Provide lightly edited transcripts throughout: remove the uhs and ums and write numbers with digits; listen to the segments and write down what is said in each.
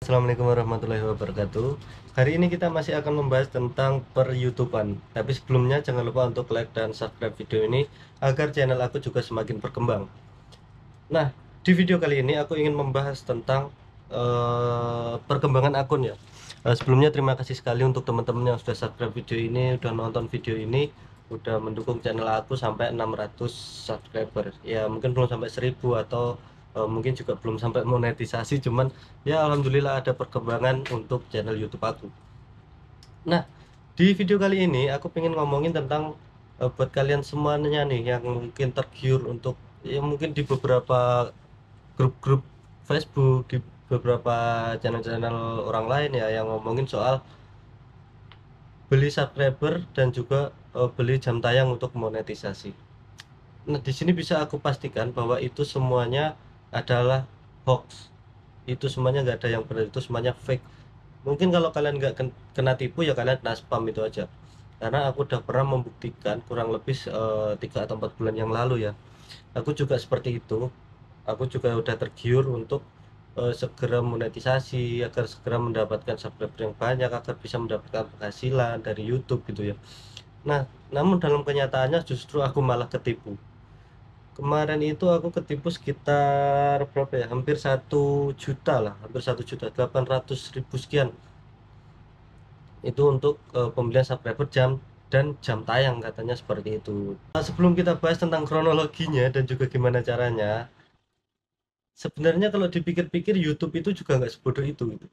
Assalamualaikum warahmatullahi wabarakatuh. Hari ini kita masih akan membahas tentang per-YouTuban. Tapi sebelumnya jangan lupa untuk like dan subscribe video ini agar channel aku juga semakin berkembang. Nah, di video kali ini aku ingin membahas tentang perkembangan akun ya. Sebelumnya terima kasih sekali untuk teman-teman yang sudah subscribe video ini, udah nonton video ini, udah mendukung channel aku sampai 600 subscriber. Ya mungkin belum sampai 1000 atau mungkin juga belum sampai monetisasi, cuman ya alhamdulillah ada perkembangan untuk channel YouTube aku. Nah, di video kali ini aku pengen ngomongin tentang buat kalian semuanya nih yang mungkin tergiur untuk ya mungkin di beberapa grup-grup Facebook, di beberapa channel-channel orang lain ya yang ngomongin soal beli subscriber dan juga beli jam tayang untuk monetisasi. Nah, di sini bisa aku pastikan bahwa itu semuanya adalah hoax. Itu semuanya nggak ada yang benar, itu semuanya fake. Mungkin kalau kalian nggak kena tipu ya kalian kena spam itu aja. Karena aku udah pernah membuktikan kurang lebih 3 atau 4 bulan yang lalu ya. Aku juga seperti itu. Aku juga udah tergiur untuk segera monetisasi agar segera mendapatkan subscriber yang banyak agar bisa mendapatkan penghasilan dari YouTube gitu ya. Nah, namun dalam kenyataannya justru aku malah ketipu. Kemarin itu aku ketipu sekitar berapa ya? Hampir 1 juta lah, hampir 1 juta, 800 ribu sekian. Itu untuk pembelian subscriber jam dan jam tayang katanya seperti itu. Nah, sebelum kita bahas tentang kronologinya dan juga gimana caranya, sebenarnya kalau dipikir-pikir YouTube itu juga nggak sebodoh itu gitu.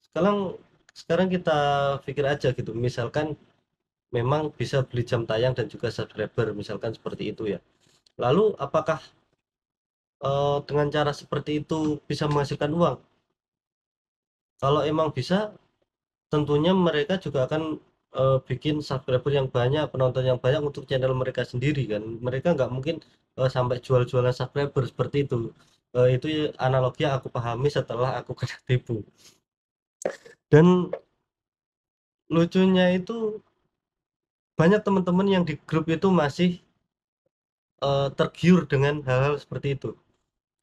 Sekarang sekarang kita pikir aja gitu, misalkan memang bisa beli jam tayang dan juga subscriber, misalkan seperti itu ya. Lalu apakah dengan cara seperti itu bisa menghasilkan uang? Kalau emang bisa, tentunya mereka juga akan bikin subscriber yang banyak, penonton yang banyak untuk channel mereka sendiri kan. Mereka nggak mungkin sampai jual-jualan subscriber seperti itu. Itu analogi yang aku pahami setelah aku kena tipu. Dan lucunya itu banyak teman-teman yang di grup itu masih tergiur dengan hal-hal seperti itu.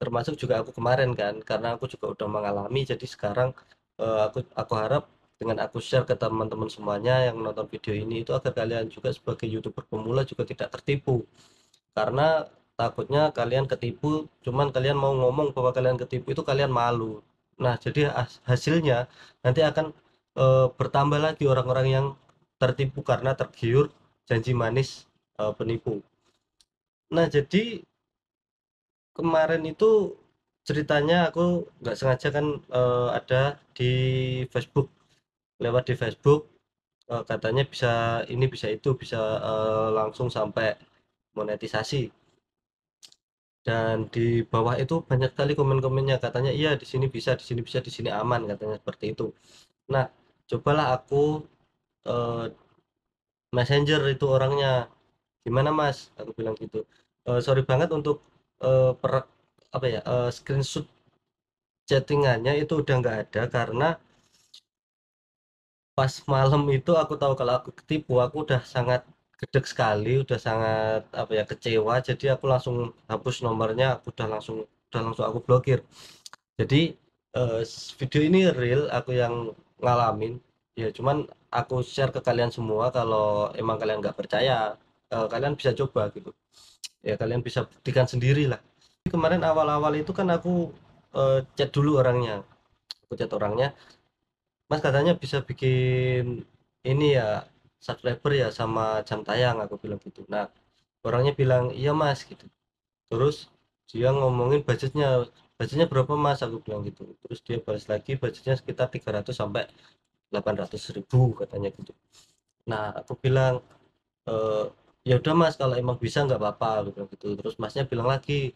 Termasuk juga aku kemarin kan, karena aku juga udah mengalami. Jadi sekarang aku harap dengan aku share ke teman-teman semuanya yang nonton video ini itu agar kalian juga sebagai YouTuber pemula juga tidak tertipu. Karena takutnya kalian ketipu, cuman kalian mau ngomong bahwa kalian ketipu itu kalian malu. Nah, jadi hasilnya nanti akan bertambah lagi orang-orang yang tertipu karena tergiur janji manis penipu. Nah, jadi kemarin itu ceritanya aku nggak sengaja kan ada di Facebook, lewat di Facebook katanya bisa ini bisa itu bisa langsung sampai monetisasi. Dan di bawah itu banyak kali komen-komennya katanya iya di sini bisa, di sini bisa, di sini aman katanya seperti itu. Nah, cobalah aku eh, messenger itu orangnya, gimana mas, aku bilang gitu. Sorry banget untuk per apa ya screenshot chattingannya itu udah nggak ada karena pas malam itu aku tahu kalau aku ketipu, aku udah sangat gedek sekali, udah sangat apa ya kecewa, jadi aku langsung hapus nomornya, aku udah langsung aku blokir. Jadi video ini real aku yang ngalamin ya, cuman aku share ke kalian semua. Kalau emang kalian nggak percaya, kalian bisa coba gitu ya, kalian bisa buktikan sendiri lah. Kemarin awal-awal itu kan aku chat dulu orangnya, aku chat orangnya, mas katanya bisa bikin ini ya subscriber ya sama jam tayang, aku bilang gitu. Nah, orangnya bilang iya mas gitu. Terus dia ngomongin budgetnya berapa mas, aku bilang gitu. Terus dia balas lagi budgetnya sekitar 300 sampai 800 ribu katanya gitu. Nah, aku bilang eh ya udah mas, kalau emang bisa nggak apa-apa, aku bilang gitu. Terus masnya bilang lagi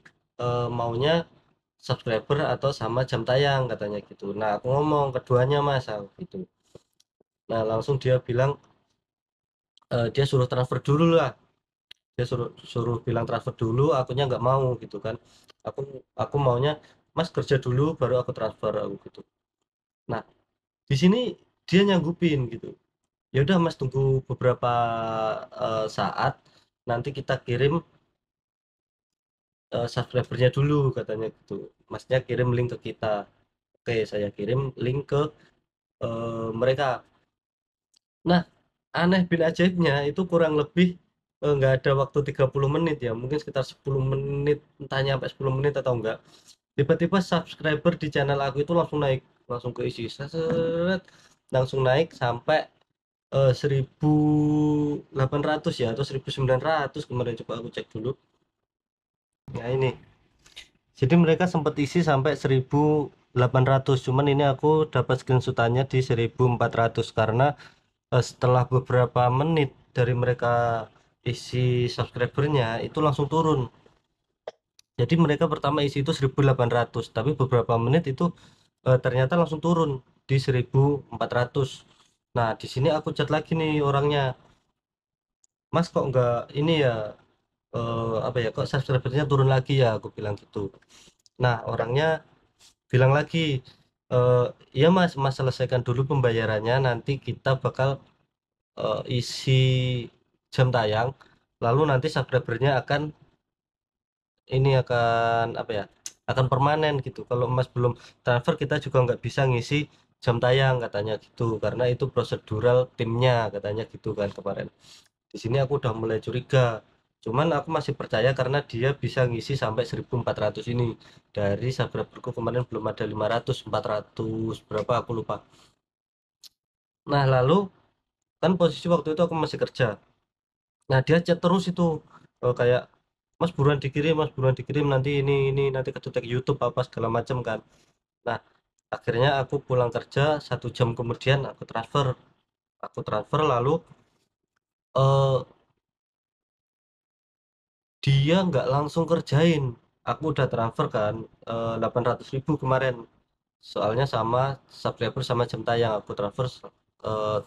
maunya subscriber atau sama jam tayang katanya gitu. Nah, aku ngomong keduanya mas, aku gitu. Nah, langsung dia bilang dia suruh transfer dulu lah. Dia suruh suruh bilang transfer dulu, akunya nggak mau gitu kan. Aku maunya mas kerja dulu baru aku transfer, aku gitu. Nah, di sini dia nyanggupin gitu. Ya udah mas, tunggu beberapa saat, nanti kita kirim subscribernya dulu katanya gitu. Masnya kirim link ke kita. Oke, saya kirim link ke mereka. Nah, aneh bin ajaibnya itu kurang lebih nggak ada waktu 30 menit ya, mungkin sekitar 10 menit, entah nyampe 10 menit atau enggak. Tiba-tiba subscriber di channel aku itu langsung naik, langsung keisi, seret, langsung naik sampai 1.800 ya atau 1.900 kemarin, coba aku cek dulu. Nah ini, jadi mereka sempat isi sampai 1.800, cuman ini aku dapat screenshotannya di 1.400 karena setelah beberapa menit dari mereka isi subscribernya itu langsung turun. Jadi mereka pertama isi itu 1.800, tapi beberapa menit itu ternyata langsung turun di 1.400. Nah, di sini aku chat lagi nih orangnya, Mas kok nggak ini ya, apa ya, kok subscribernya turun lagi ya, aku bilang gitu. Nah, orangnya bilang lagi, "Eh, iya Mas, Mas selesaikan dulu pembayarannya, nanti kita bakal isi jam tayang, lalu nanti subscribernya akan ini akan apa ya, akan permanen gitu. Kalau Mas belum transfer kita juga nggak bisa ngisi jam tayang," katanya gitu, karena itu prosedural timnya, katanya gitu kan kemarin. Di sini aku udah mulai curiga, cuman aku masih percaya karena dia bisa ngisi sampai 1.400 ini. Dari subscriberku kemarin belum ada 500, 400 berapa aku lupa. Nah, lalu kan posisi waktu itu aku masih kerja. Nah, dia chat terus itu, kayak, Mas buruan dikirim, Mas buruan dikirim, nanti ini nanti kedetek YouTube apa segala macam kan. Nah, akhirnya aku pulang kerja 1 jam kemudian aku transfer lalu eh, dia nggak langsung kerjain. Aku udah transfer kan 800.000 kemarin, soalnya sama subscriber sama jam tayang aku transfer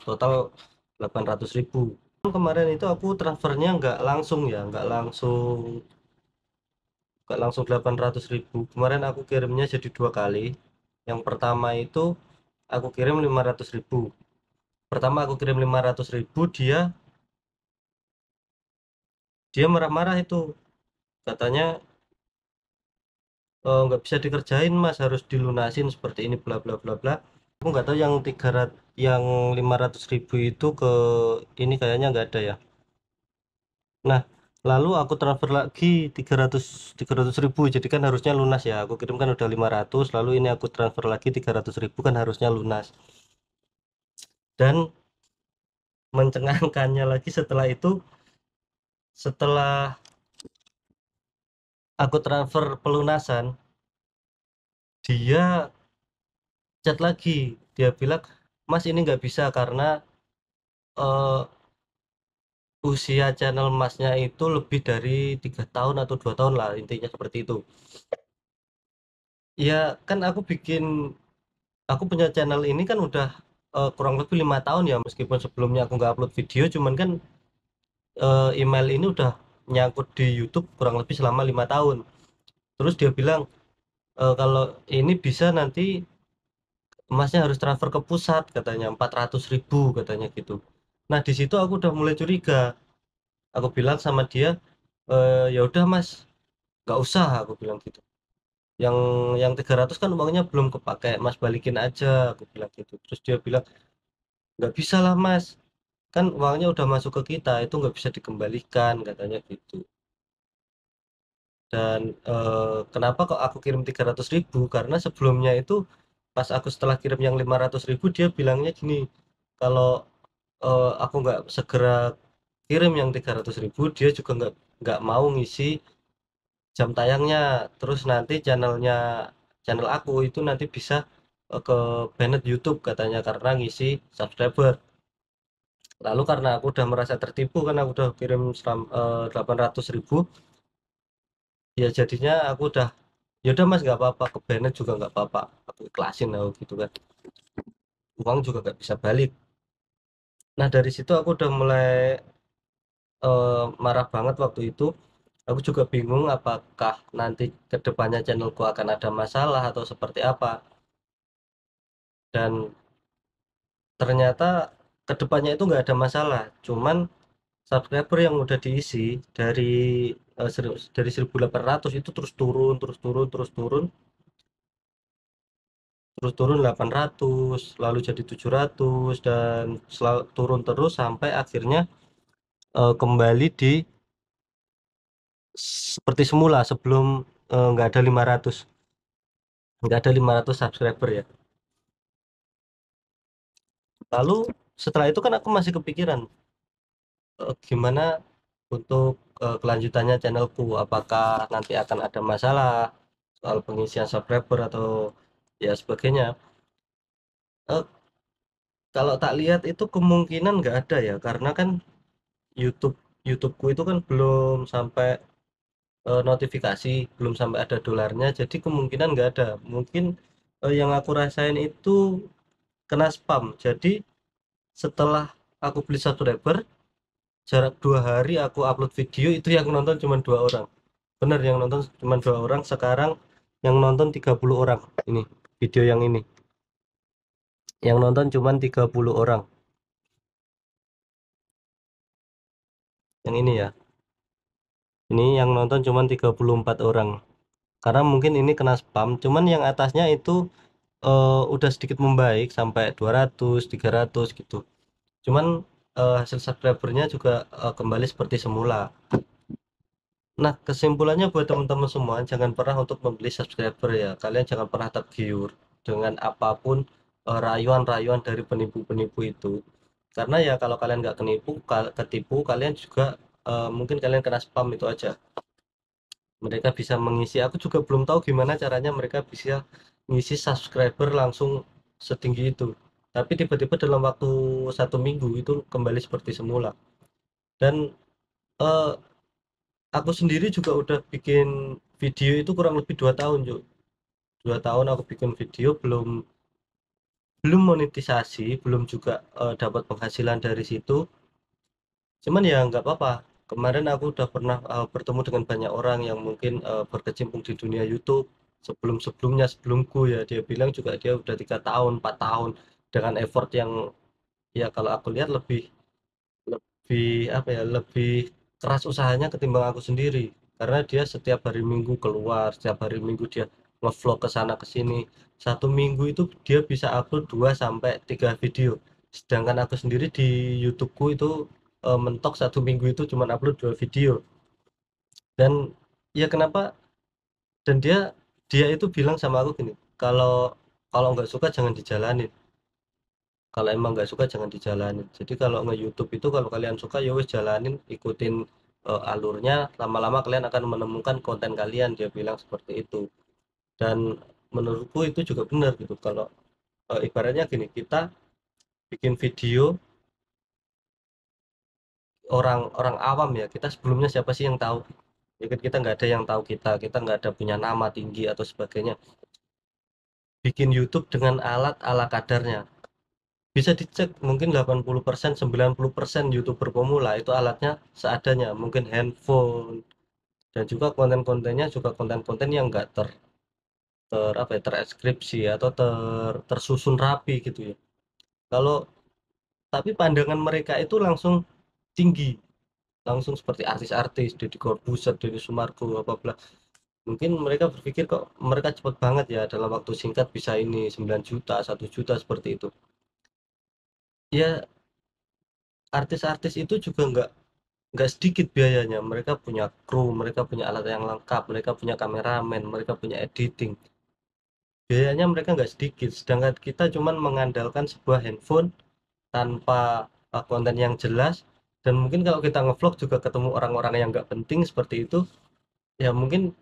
total 800.000. Kemarin itu aku transfernya nggak langsung 800.000. Kemarin aku kirimnya jadi 2 kali. Yang pertama itu aku kirim 500.000. Pertama aku kirim 500.000, dia dia marah-marah itu, katanya nggak bisa dikerjain Mas, harus dilunasin seperti ini bla bla bla bla. Aku nggak tahu yang 300, yang 500.000 itu ke ini kayaknya nggak ada ya. Nah, lalu aku transfer lagi 300.000, jadi kan harusnya lunas ya. Aku kirim kan udah 500, lalu ini aku transfer lagi 300.000, kan harusnya lunas. Dan mencengangkannya lagi setelah itu, setelah aku transfer pelunasan, dia chat lagi. Dia bilang, Mas ini nggak bisa karena eh, usia channel masnya itu lebih dari 3 tahun atau 2 tahun lah, intinya seperti itu. Ya kan aku punya channel ini kan udah kurang lebih 5 tahun ya, meskipun sebelumnya aku nggak upload video, cuman kan email ini udah nyangkut di YouTube kurang lebih selama 5 tahun. Terus dia bilang, kalau ini bisa nanti emasnya harus transfer ke pusat, katanya 400.000 katanya gitu. Nah di situ aku udah mulai curiga. Aku bilang sama dia, ya udah Mas, nggak usah, aku bilang gitu. Yang 300 kan uangnya belum kepake, Mas balikin aja, aku bilang gitu. Terus dia bilang, nggak bisa lah Mas, kan uangnya udah masuk ke kita, itu nggak bisa dikembalikan, katanya gitu. Dan kenapa kok aku kirim 300.000, karena sebelumnya itu pas aku setelah kirim yang 500.000 dia bilangnya gini, kalau aku nggak segera kirim yang 300.000, dia juga nggak mau ngisi jam tayangnya, terus nanti channel aku itu nanti bisa ke banned YouTube, katanya, karena ngisi subscriber. Lalu karena aku udah merasa tertipu, kan aku udah kirim 800.000, ya jadinya aku udah, ya udah Mas nggak apa-apa, ke banned juga nggak apa-apa, aku ikhlasin aku gitu kan, uang juga nggak bisa balik. Nah dari situ aku udah mulai marah banget waktu itu. Aku juga bingung apakah nanti kedepannya channelku akan ada masalah atau seperti apa. Dan ternyata kedepannya itu nggak ada masalah. Cuman subscriber yang udah diisi dari dari 1.800 itu terus turun, terus turun, terus turun. terus turun 800, lalu jadi 700, dan selalu turun terus sampai akhirnya kembali di seperti semula sebelum nggak ada 500, subscriber ya. Lalu setelah itu kan aku masih kepikiran gimana untuk kelanjutannya channelku, apakah nanti akan ada masalah soal pengisian subscriber atau ya sebagainya. Eh, Kalau tak lihat itu kemungkinan nggak ada ya, karena kan YouTube YouTubeku itu kan belum sampai notifikasi, belum sampai ada dolarnya, jadi kemungkinan nggak ada. Mungkin yang aku rasain itu kena spam. Jadi setelah aku beli subscriber, jarak 2 hari aku upload video itu yang nonton cuma 2 orang. Bener, yang nonton cuma 2 orang. Sekarang yang nonton 30 orang. Ini video yang ini, yang nonton cuma 30 orang. Yang ini ya, ini yang nonton cuma 34 orang, karena mungkin ini kena spam. Cuman yang atasnya itu udah sedikit membaik sampai 200 300 gitu. Cuman hasil subscribernya juga kembali seperti semula. Nah, kesimpulannya buat teman-teman semua, jangan pernah untuk membeli subscriber ya. Kalian jangan pernah tergiur dengan apapun rayuan-rayuan dari penipu-penipu itu. Karena ya kalau kalian nggak ketipu, kalian juga mungkin kalian kena spam itu aja. Mereka bisa mengisi, aku juga belum tahu gimana caranya mereka bisa mengisi subscriber langsung setinggi itu. Tapi tiba-tiba dalam waktu 1 minggu itu kembali seperti semula. Dan eh, aku sendiri juga udah bikin video itu kurang lebih 2 tahun, Cuk. 2 tahun aku bikin video, belum belum monetisasi, belum juga dapat penghasilan dari situ. Cuman ya nggak apa-apa. Kemarin aku udah pernah bertemu dengan banyak orang yang mungkin berkecimpung di dunia YouTube sebelum-sebelumnya, sebelumku ya. Dia bilang juga dia udah 3 tahun 4 tahun dengan effort yang ya kalau aku lihat lebih lebih apa ya, lebih keras usahanya ketimbang aku sendiri, karena dia setiap hari Minggu keluar, setiap hari Minggu dia ngevlog ke sana ke sini. 1 minggu itu dia bisa upload 2 sampai 3 video, sedangkan aku sendiri di YouTubeku itu mentok 1 minggu itu cuma upload 2 video. Dan ya kenapa, dan dia itu bilang sama aku gini, kalau kalau nggak suka jangan dijalanin, kalau emang nggak suka jangan dijalanin. Jadi kalau nge-YouTube itu kalau kalian suka ya wes jalanin, ikutin alurnya, lama-lama kalian akan menemukan konten kalian, dia bilang seperti itu. Dan menurutku itu juga benar gitu. Kalau ibaratnya gini, kita bikin video, orang-orang awam ya, kita sebelumnya siapa sih yang tahu? Ya kan, kita nggak ada yang tahu, kita nggak ada punya nama tinggi atau sebagainya. Bikin YouTube dengan alat ala kadarnya, bisa dicek, mungkin 80% 90% YouTuber pemula itu alatnya seadanya, mungkin handphone, dan juga konten-kontennya juga konten-konten yang enggak ter apa ya, tereskripsi atau tersusun rapi gitu ya. Kalau tapi pandangan mereka itu langsung tinggi, langsung seperti artis-artis Deddy Corbuzier, Deddy Sumargo, apa bla. Mungkin mereka berpikir kok mereka cepat banget ya, dalam waktu singkat bisa ini 9 juta 1 juta seperti itu ya. Artis-artis itu juga nggak sedikit biayanya. Mereka punya kru, mereka punya alat yang lengkap, mereka punya kameramen, mereka punya editing. Biayanya mereka nggak sedikit, sedangkan kita cuman mengandalkan sebuah handphone tanpa konten yang jelas. Dan mungkin kalau kita ngevlog juga ketemu orang-orang yang nggak penting seperti itu, ya mungkin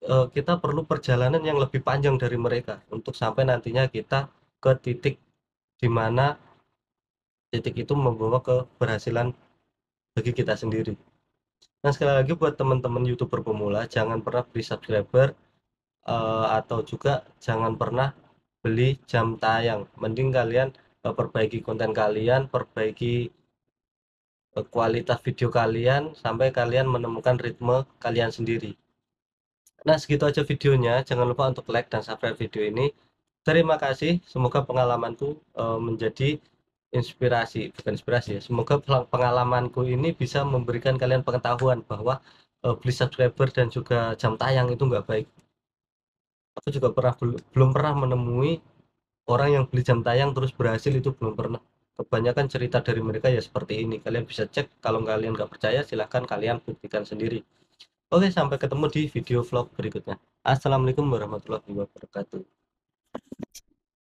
kita perlu perjalanan yang lebih panjang dari mereka untuk sampai nantinya kita ke titik di mana titik itu membawa keberhasilan bagi kita sendiri. Nah, sekali lagi buat teman-teman YouTuber pemula, jangan pernah beli subscriber atau juga jangan pernah beli jam tayang. Mending kalian perbaiki konten kalian, perbaiki kualitas video kalian sampai kalian menemukan ritme kalian sendiri. Nah, segitu aja videonya. Jangan lupa untuk like dan subscribe video ini. Terima kasih. Semoga pengalamanku menjadi inspirasi, bukan inspirasi ya. Semoga pengalamanku ini bisa memberikan kalian pengetahuan bahwa beli subscriber dan juga jam tayang itu nggak baik. Aku juga belum pernah menemui orang yang beli jam tayang terus berhasil itu belum pernah. Kebanyakan cerita dari mereka ya seperti ini. Kalian bisa cek, kalau kalian nggak percaya silahkan kalian buktikan sendiri. Oke, sampai ketemu di video vlog berikutnya. Assalamualaikum warahmatullahi wabarakatuh.